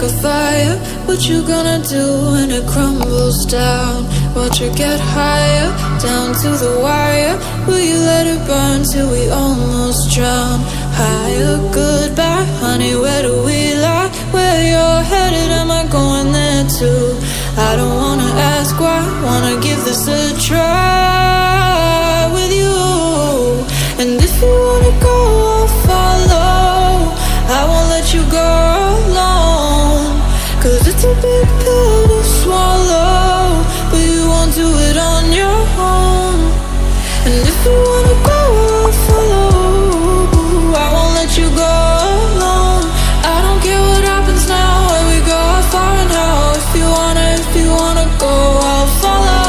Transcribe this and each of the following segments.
like a fire. What you gonna do when it crumbles down? Watch it get higher, down to the wire. Will you let it burn till we almost drown? Higher, goodbye, honey, where do we lie? Where you're headed, am I going there too? I don't wanna ask why, wanna give this a try with you. And if you wanna go, I'll follow. I won't let you go alone, 'cause it's a big pill to swallow, but you won't do it on your own. And if you wanna go, I'll follow. I won't let you go alone. I don't care what happens now, where we go, how far and how. If you wanna go, I'll follow.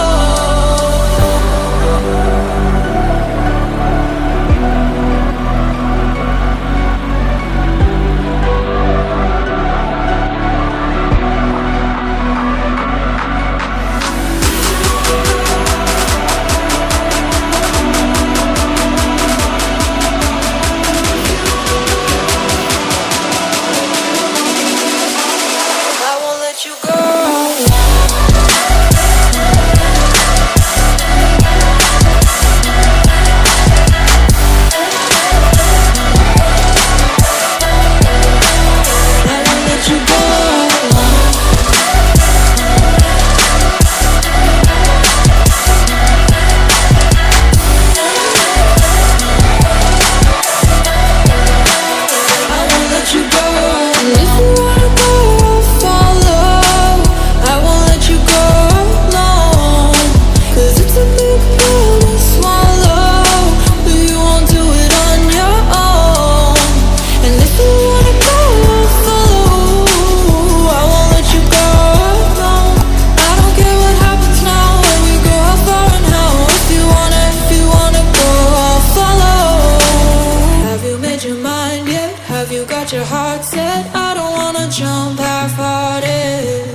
Your heart set, I don't wanna jump half-hearted.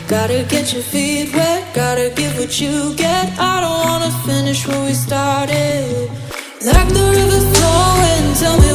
Gotta get your feet wet, gotta give what you get. I don't wanna finish what we started. Like the river flowing, tell me